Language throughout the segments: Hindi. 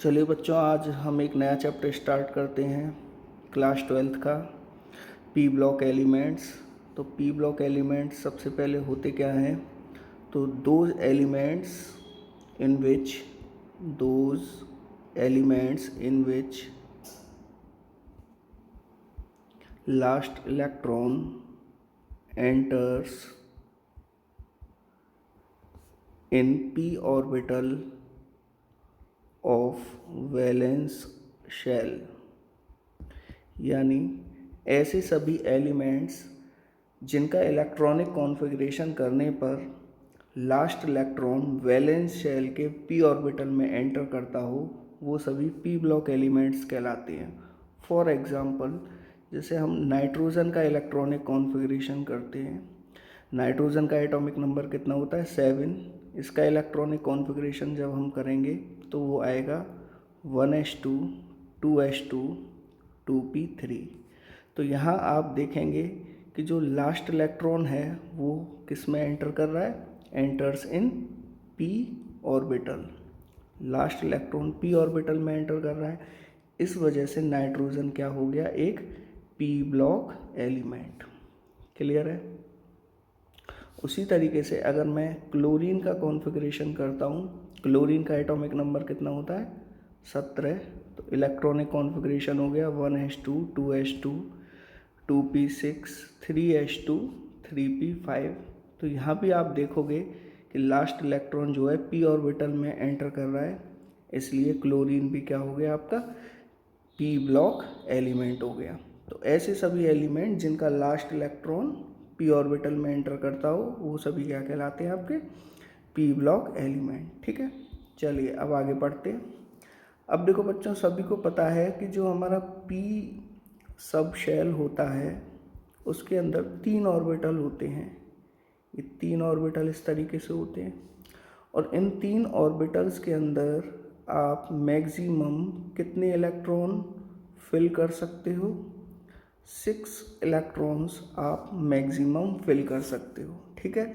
चलिए बच्चों, आज हम एक नया चैप्टर स्टार्ट करते हैं क्लास 12th का, पी ब्लॉक एलिमेंट्स। तो पी ब्लॉक एलिमेंट्स सबसे पहले होते क्या हैं? तो those elements in which last electron enters in p orbital of valence shell, यानी ऐसे सभी एलिमेंट्स जिनका इलेक्ट्रॉनिक कॉन्फ़िगरेशन करने पर लास्ट इलेक्ट्रॉन वैलेंस शेल के पी ऑर्बिटल में एंटर करता हो, वो सभी पी ब्लॉक एलिमेंट्स कहलाते हैं। फॉर एग्ज़ाम्पल, जैसे हम नाइट्रोजन का इलेक्ट्रॉनिक कॉन्फ़िगरेशन करते हैं, नाइट्रोजन का एटॉमिक नंबर कितना होता है? 7। इसका इलेक्ट्रॉनिक कॉन्फ़िगरेशन जब हम करेंगे तो वो आएगा 1s2 2s2 2p3। तो यहाँ आप देखेंगे कि जो लास्ट इलेक्ट्रॉन है वो किस में एंटर कर रहा है? Enters in P orbital. Last electron P orbital में एंटर कर रहा है, इस वजह से नाइट्रोजन क्या हो गया? एक पी ब्लॉक एलिमेंट। क्लियर है? उसी तरीके से अगर मैं क्लोरीन का कॉन्फ़िगरेशन करता हूँ, क्लोरीन का एटॉमिक नंबर कितना होता है? 17। तो इलेक्ट्रॉनिक कॉन्फ़िगरेशन हो गया 1s2 2s2 2p6 3s2 3p5। तो यहाँ भी आप देखोगे कि लास्ट इलेक्ट्रॉन जो है पी ऑर्बिटल में एंटर कर रहा है, इसलिए क्लोरीन भी क्या हो गया? आपका पी ब्लॉक एलिमेंट हो गया। तो ऐसे सभी एलिमेंट जिनका लास्ट इलेक्ट्रॉन पी ऑर्बिटल में एंटर करता हो, वो सभी क्या कहलाते हैं? आपके पी ब्लॉक एलिमेंट। ठीक है, चलिए अब आगे बढ़ते हैं। अब देखो बच्चों, सभी को पता है कि जो हमारा पी सब शेल होता है उसके अंदर 3 ऑर्बिटल होते हैं। ये 3 ऑर्बिटल इस तरीके से होते हैं, और इन 3 ऑर्बिटल्स के अंदर आप मैक्सिमम कितने इलेक्ट्रॉन फिल कर सकते हो? 6 इलेक्ट्रॉन्स आप मैक्सिमम फिल कर सकते हो। ठीक है,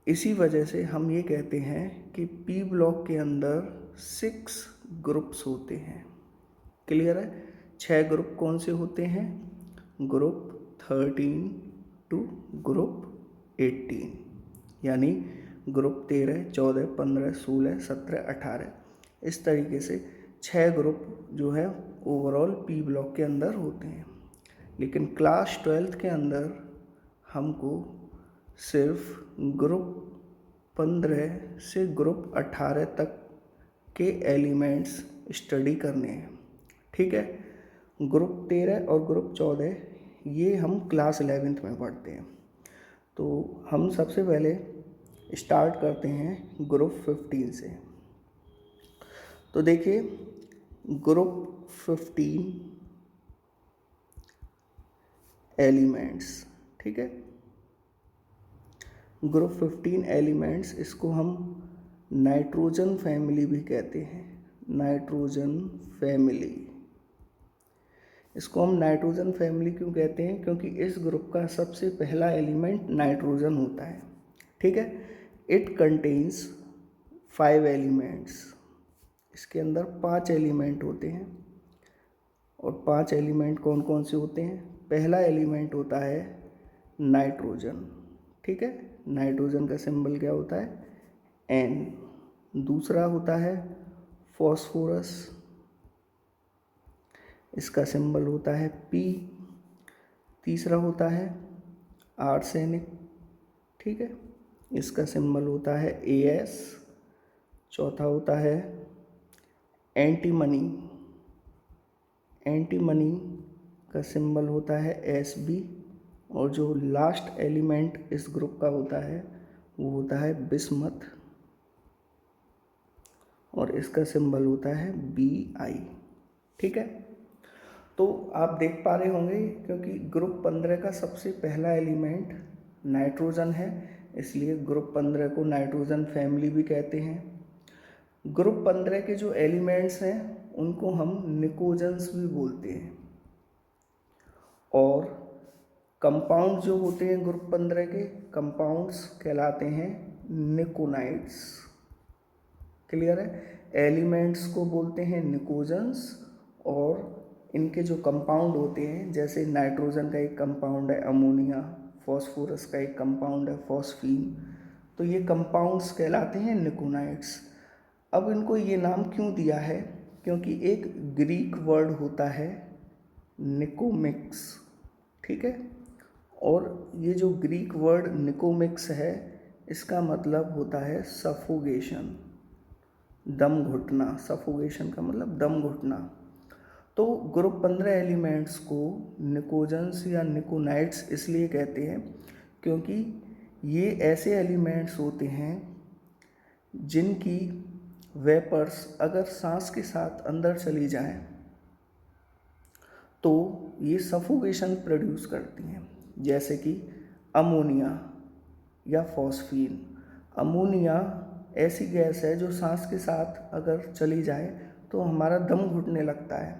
इसी वजह से हम ये कहते हैं कि पी ब्लॉक के अंदर 6 ग्रुप्स होते हैं। क्लियर है? 6 ग्रुप कौन से होते हैं? ग्रुप 13 टू ग्रुप 18, यानी ग्रुप 13 14 15 16 17 18, इस तरीके से 6 ग्रुप जो है ओवरऑल पी ब्लॉक के अंदर होते हैं। लेकिन क्लास 12th के अंदर हमको सिर्फ ग्रुप 15 से ग्रुप 18 तक के एलिमेंट्स स्टडी करने हैं। ठीक है, ग्रुप 13 और ग्रुप 14 ये हम क्लास 11th में पढ़ते हैं। तो हम सबसे पहले स्टार्ट करते हैं ग्रुप 15 से। तो देखिए, ग्रुप 15 एलिमेंट्स, ठीक है, ग्रुप 15 एलिमेंट्स, इसको हम नाइट्रोजन फैमिली भी कहते हैं। नाइट्रोजन फैमिली, इसको हम नाइट्रोजन फैमिली क्यों कहते हैं? क्योंकि इस ग्रुप का सबसे पहला एलिमेंट नाइट्रोजन होता है। ठीक है, इट कंटेन्स 5 एलिमेंट्स, इसके अंदर 5 एलिमेंट होते हैं। और 5 एलिमेंट कौन कौन से होते हैं? पहला एलिमेंट होता है नाइट्रोजन। ठीक है, नाइट्रोजन का सिंबल क्या होता है? N। दूसरा होता है फॉस्फोरस, इसका सिंबल होता है P। तीसरा होता है आर्सेनिक, ठीक है, इसका सिंबल होता है AS। चौथा होता है एंटीमनी, एंटीमनी का सिंबल होता है SB। और जो लास्ट एलिमेंट इस ग्रुप का होता है वो होता है बिस्मथ, और इसका सिंबल होता है BI। ठीक है, तो आप देख पा रहे होंगे क्योंकि ग्रुप 15 का सबसे पहला एलिमेंट नाइट्रोजन है, इसलिए ग्रुप 15 को नाइट्रोजन फैमिली भी कहते हैं। ग्रुप 15 के जो एलिमेंट्स हैं उनको हम निकोजन्स भी बोलते हैं। और कंपाउंड जो होते हैं ग्रुप 15 के, कंपाउंड्स कहलाते हैं निकोनाइड्स। क्लियर है? एलिमेंट्स को बोलते हैं निकोजन्स, और इनके जो कंपाउंड होते हैं, जैसे नाइट्रोजन का एक कंपाउंड है अमोनिया, फॉस्फोरस का एक कंपाउंड है फॉस्फीन, तो ये कंपाउंड्स कहलाते हैं निकोनाइट्स। अब इनको ये नाम क्यों दिया है? क्योंकि एक ग्रीक वर्ड होता है निकोमिक्स, ठीक है, और ये जो ग्रीक वर्ड निकोमिक्स है, इसका मतलब होता है सफोगेशन, दम घुटना। सफोगेशन का मतलब दम घुटना। तो ग्रुप 15 एलिमेंट्स को निकोजन्स या निकोनाइट्स इसलिए कहते हैं क्योंकि ये ऐसे एलिमेंट्स होते हैं जिनकी वेपर्स अगर सांस के साथ अंदर चली जाएं तो ये सफोकेशन प्रोड्यूस करती हैं, जैसे कि अमोनिया या फॉस्फीन। अमोनिया ऐसी गैस है जो सांस के साथ अगर चली जाए तो हमारा दम घुटने लगता है,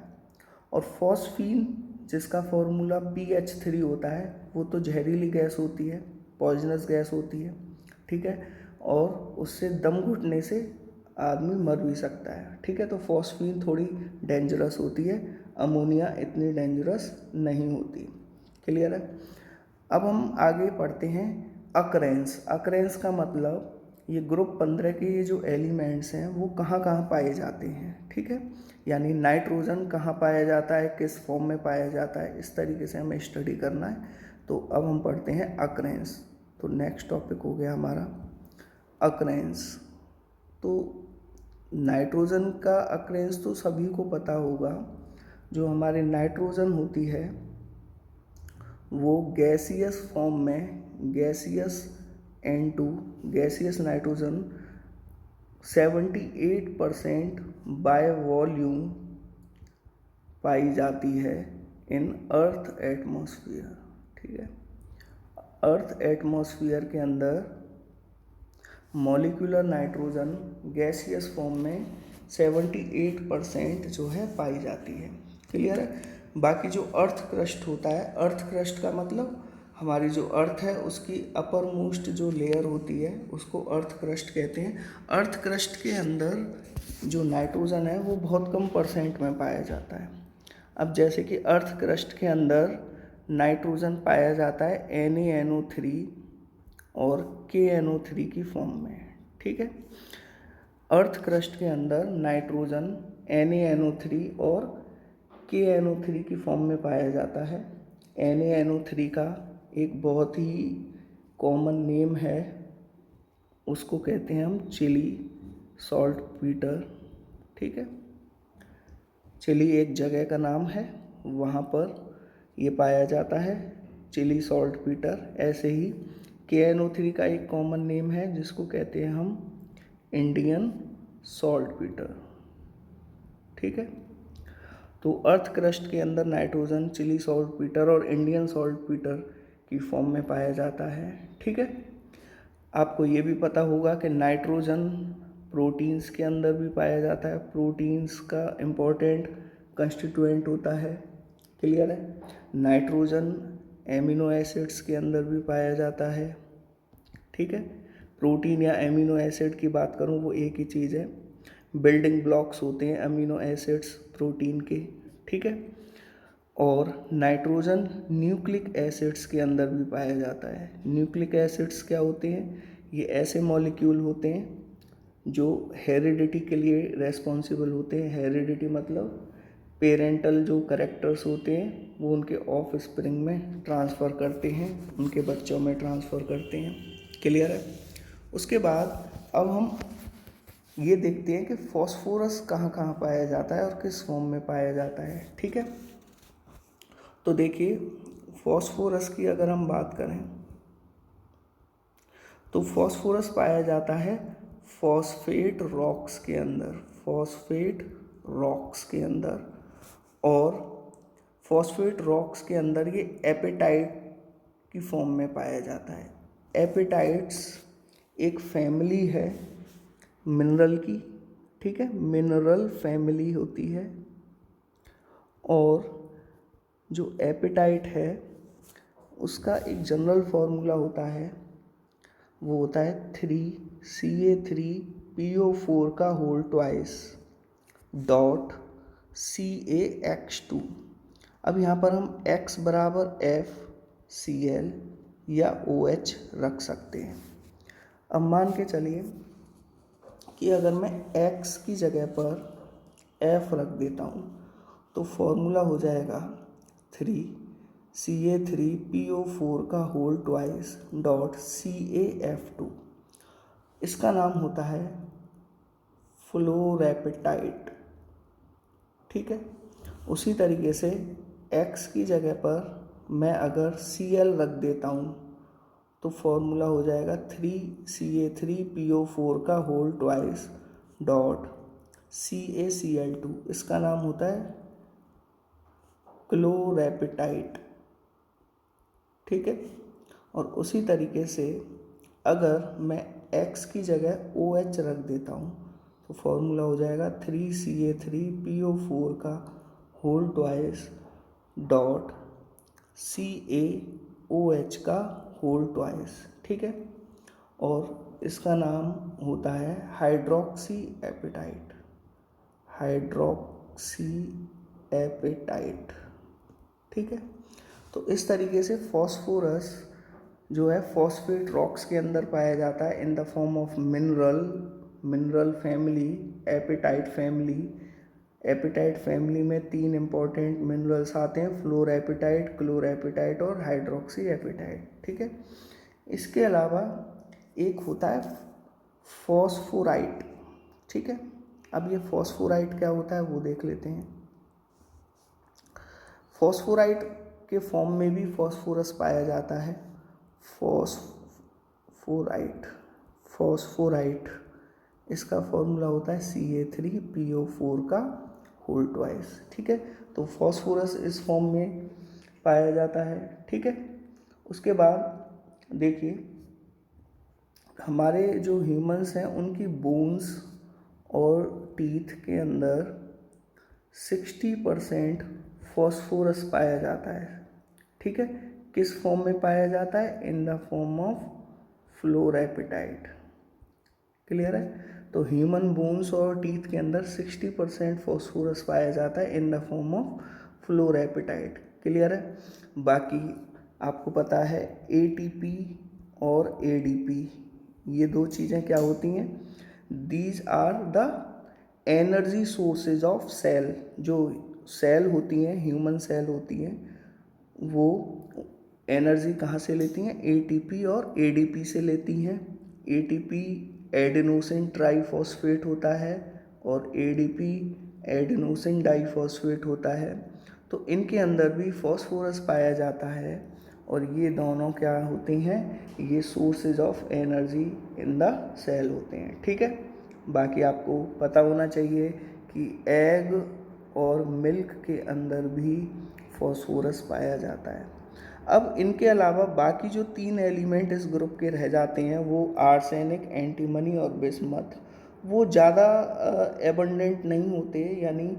और फॉस्फीन जिसका फॉर्मूला PH3 होता है, वो तो जहरीली गैस होती है, पॉइजनस गैस होती है, ठीक है, और उससे दम घुटने से आदमी मर भी सकता है, ठीक है। तो फॉस्फीन थोड़ी डेंजरस होती है, अमोनिया इतनी डेंजरस नहीं होती। क्लियर है? अब हम आगे पढ़ते हैं अकरेंस। अकरेंस का मतलब ये ग्रुप 15 के ये जो एलिमेंट्स हैं वो कहाँ कहाँ पाए जाते हैं, ठीक है, यानी नाइट्रोजन कहाँ पाया जाता है, किस फॉर्म में पाया जाता है, इस तरीके से हमें स्टडी करना है। तो अब हम पढ़ते हैं अकरेंस। तो नेक्स्ट टॉपिक हो गया हमारा अकरेंस। तो नाइट्रोजन का अकरेंस तो सभी को पता होगा। जो हमारे नाइट्रोजन होती है वो गैसियस फॉर्म में, gaseous N2, gaseous nitrogen 78% by volume पाई जाती है इन अर्थ एटमॉस्फेयर, ठीक है। अर्थ एटमॉस्फेयर के अंदर मॉलिक्यूलर नाइट्रोजन गैसियस फॉर्म में 78% जो है पाई जाती है। क्लियर है? बाकी जो अर्थ क्रस्ट होता है, अर्थ क्रस्ट का मतलब हमारी जो अर्थ है उसकी अपर मोस्ट जो लेयर होती है उसको अर्थ क्रस्ट कहते हैं। अर्थ क्रस्ट के अंदर जो नाइट्रोजन है वो बहुत कम परसेंट में पाया जाता है। अब जैसे कि अर्थ क्रस्ट के अंदर नाइट्रोजन पाया जाता है NaNO3 और KNO3 की फॉर्म में, ठीक है। अर्थ क्रस्ट के अंदर नाइट्रोजन NaNO3 और KNO3 की फॉर्म में पाया जाता है। NaNO3 का एक बहुत ही कॉमन नेम है, उसको कहते हैं हम चिली सॉल्ट पीटर, ठीक है। चिली एक जगह का नाम है, वहाँ पर ये पाया जाता है, चिली सॉल्ट पीटर। ऐसे ही KNO3 का एक कॉमन नेम है जिसको कहते हैं हम इंडियन सॉल्ट पीटर, ठीक है। तो अर्थ क्रस्ट के अंदर नाइट्रोजन चिली सॉल्ट पीटर और इंडियन सॉल्ट पीटर की फॉर्म में पाया जाता है, ठीक है। आपको ये भी पता होगा कि नाइट्रोजन प्रोटीन्स के अंदर भी पाया जाता है, प्रोटीन्स का इम्पोर्टेंट कंस्टिट्यूएंट होता है। क्लियर है? नाइट्रोजन एमिनो एसिड्स के अंदर भी पाया जाता है, ठीक है। प्रोटीन या एमिनो एसिड की बात करूँ वो एक ही चीज़ है, बिल्डिंग ब्लॉक्स होते हैं अमीनो एसिड्स प्रोटीन के, ठीक है। और नाइट्रोजन न्यूक्लिक एसिड्स के अंदर भी पाया जाता है। न्यूक्लिक एसिड्स क्या होते हैं? ये ऐसे मॉलिक्यूल होते हैं जो हेरिडिटी के लिए रेस्पॉन्सिबल होते हैं। हेरिडिटी मतलब पेरेंटल जो करेक्टर्स होते हैं वो उनके ऑफ स्प्रिंग में ट्रांसफ़र करते हैं, उनके बच्चों में ट्रांसफ़र करते हैं। क्लियर है? उसके बाद अब हम ये देखते हैं कि फॉस्फोरस कहाँ कहाँ पाया जाता है और किस फॉर्म में पाया जाता है, ठीक है। तो देखिए फॉस्फोरस की अगर हम बात करें तो फॉस्फोरस पाया जाता है फॉस्फेट रॉक्स के अंदर, फॉस्फेट रॉक्स के अंदर। और फॉस्फेट रॉक्स के अंदर ये एपेटाइट की फॉर्म में पाया जाता है। एपेटाइट्स एक फैमिली है मिनरल की, ठीक है, मिनरल फैमिली होती है। और जो एपेटाइट है उसका एक जनरल फार्मूला होता है, वो होता है 3Ca3 PO4 का होल ट्वाइस डॉट CaX2। अब यहाँ पर हम X बराबर FCl या OH रख सकते हैं। अब मान के चलिए कि अगर मैं X की जगह पर F रख देता हूँ तो फॉर्मूला हो जाएगा 3Ca3PO4 का होल ट्वाइस डॉट CaF2। इसका नाम होता है फ्लोरैपेटाइट। ठीक है, उसी तरीके से X की जगह पर मैं अगर Cl रख देता हूँ तो फॉर्मूला हो जाएगा 3Ca3PO4 का होल ट्वाइस डॉट CaCl2। इसका नाम होता है क्लोरैपेटाइट। ठीक है, और उसी तरीके से अगर मैं X की जगह OH रख देता हूँ तो फॉर्मूला हो जाएगा 3Ca3PO4 का होल ट्वाइस डॉट CaOH का होल ट्वाइस। ठीक है, और इसका नाम होता है हाइड्रोक्सी एपेटाइट। Hydroxy apatite. ठीक है, तो इस तरीके से फॉस्फोरस जो है फॉस्फेट रॉक्स के अंदर पाया जाता है in the form of mineral family, apatite family. Apatite family में 3 इंपॉर्टेंट मिनरल्स आते हैं, फ्लोरैपेटाइट, क्लोरैपेटाइट और हाइड्रोक्सी एपेटाइट। ठीक है, इसके अलावा एक होता है फॉस्फोराइट। ठीक है, अब ये फॉस्फोराइट क्या होता है वो देख लेते हैं। फॉस्फोराइट के फॉर्म में भी फॉस्फोरस पाया जाता है। फॉस्फोराइट इसका फॉर्मूला होता है Ca3PO4 का होल ट्वाइस। ठीक है, तो फॉस्फोरस इस फॉर्म में पाया जाता है। ठीक है, उसके बाद देखिए हमारे जो ह्यूमंस हैं उनकी बोन्स और टीथ के अंदर 60% फॉस्फोरस पाया जाता है। ठीक है, किस फॉर्म में पाया जाता है? In the form of fluorapatite. Clear है? तो ह्यूमन बोन्स और टीथ के अंदर 60% फॉस्फोरस पाया जाता है in the form of fluorapatite. Clear है? बाकी आपको पता है ATP और ADP, ये 2 चीज़ें क्या होती हैं? These are the energy sources of cell. जो सेल होती हैं, ह्यूमन सेल होती हैं, वो एनर्जी कहाँ से लेती हैं? ATP और ADP से लेती हैं। ATP एडेनोसिन ट्राइफॉस्फेट होता है और ADP एडेनोसिन डाइफॉस्फेट होता है। तो इनके अंदर भी फॉस्फोरस पाया जाता है और ये दोनों क्या होते हैं? ये sources of energy in the cell होते हैं। ठीक है, बाकी आपको पता होना चाहिए कि एग और मिल्क के अंदर भी फॉस्फोरस पाया जाता है। अब इनके अलावा बाकी जो 3 एलिमेंट इस ग्रुप के रह जाते हैं वो आर्सेनिक, एंटीमनी और बिस्मथ, वो ज़्यादा एबंडेंट नहीं होते, यानी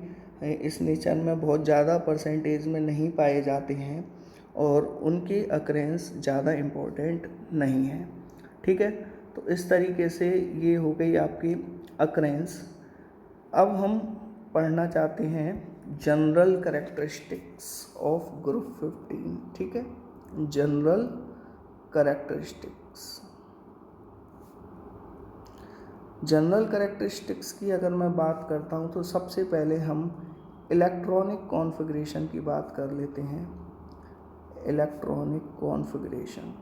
इस नेचर में बहुत ज़्यादा परसेंटेज में नहीं पाए जाते हैं और उनके अक्रेंस ज़्यादा इम्पोर्टेंट नहीं है। ठीक है, तो इस तरीके से ये हो गई आपकी अक्रेंस। अब हम पढ़ना चाहते हैं जनरल कैरेक्टरिस्टिक्स ऑफ ग्रुप 15। ठीक है, जनरल कैरेक्टरिस्टिक्स। जनरल कैरेक्टरिस्टिक्स की अगर मैं बात करता हूँ तो सबसे पहले हम इलेक्ट्रॉनिक कॉन्फ़िगरेशन की बात कर लेते हैं। Electronic configuration.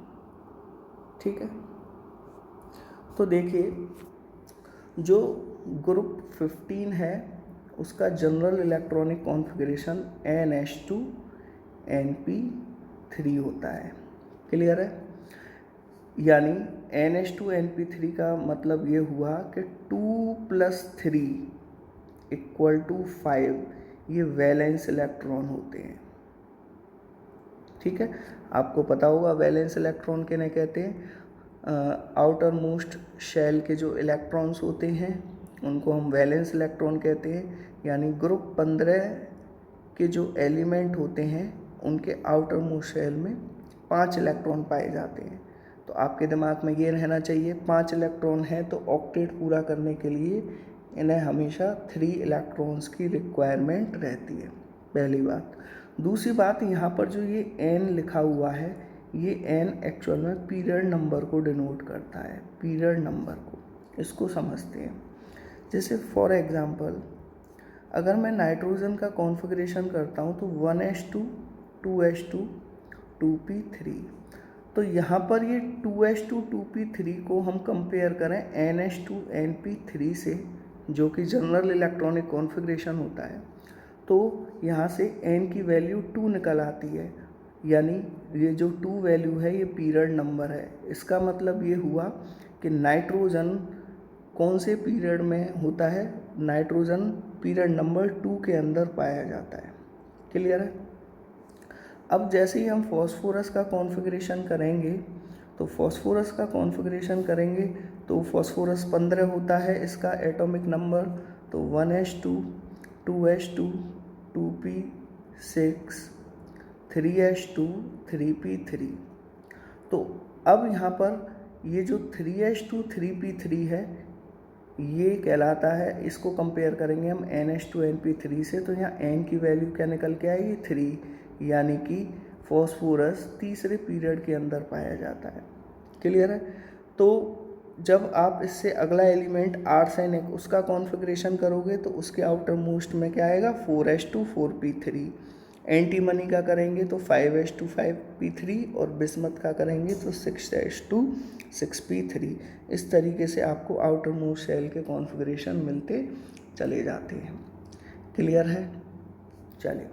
ठीक है, तो देखिए जो ग्रुप 15 है उसका जनरल इलेक्ट्रॉनिक कॉन्फ़िगरेशन NH2NP3 होता है। क्लियर है? यानी NH2NP3 का मतलब ये हुआ कि 2 + 3 = 5, ये वैलेंस इलेक्ट्रॉन होते हैं। ठीक है, आपको पता होगा वैलेंस इलेक्ट्रॉन किन्हें कहते हैं? आउटर मोस्ट शेल के जो इलेक्ट्रॉन्स होते हैं उनको हम वैलेंस इलेक्ट्रॉन कहते हैं। यानी ग्रुप 15 के जो एलिमेंट होते हैं उनके आउटर मोस्ट शेल में 5 इलेक्ट्रॉन पाए जाते हैं। तो आपके दिमाग में ये रहना चाहिए 5 इलेक्ट्रॉन है तो ऑक्टेट पूरा करने के लिए इन्हें हमेशा 3 इलेक्ट्रॉन्स की रिक्वायरमेंट रहती है, पहली बात। दूसरी बात, यहाँ पर जो ये n लिखा हुआ है, ये n एक्चुअल में पीरियड नंबर को डिनोट करता है, पीरियड नंबर को, इसको समझते हैं। जैसे फॉर एग्जांपल अगर मैं नाइट्रोजन का कॉन्फ़िगरेशन करता हूँ तो 1s2 2s2 2p3, तो यहाँ पर ये 2s2 2p3 को हम कंपेयर करें ns2 np3 से, जो कि जनरल इलेक्ट्रॉनिक कॉन्फ़िगरेशन होता है, तो यहाँ से n की वैल्यू 2 निकल आती है, यानी ये जो 2 वैल्यू है ये पीरियड नंबर है। इसका मतलब ये हुआ कि नाइट्रोजन कौन से पीरियड में होता है, नाइट्रोजन पीरियड नंबर 2 के अंदर पाया जाता है। क्लियर है। अब जैसे ही हम फॉस्फोरस का कॉन्फ़िगरेशन करेंगे, तो फॉस्फोरस का कॉन्फ़िगरेशन करेंगे तो फॉस्फोरस 15 होता है इसका एटॉमिक नंबर, तो 1s2 2s2 2p6 3s2 3p3। तो अब यहाँ पर ये जो 3s2 3p3 है ये कहलाता है, इसको कंपेयर करेंगे हम ns2 np3 से, तो यहाँ n की वैल्यू क्या निकल के आएगी 3, यानी कि फॉस्फोरस तीसरे पीरियड के अंदर पाया जाता है। क्लियर है। तो जब आप इससे अगला एलिमेंट आर्सेनिक उसका कॉन्फ़िगरेशन करोगे तो उसके आउटर मोस्ट में क्या आएगा 4s2 4p3, एंटीमनी का करेंगे तो 5s2 5p3 और बिस्मथ का करेंगे तो 6s2 6p3। इस तरीके से आपको आउटर मोस्ट शेल के कॉन्फ़िगरेशन मिलते चले जाते हैं। क्लियर है। चलिए।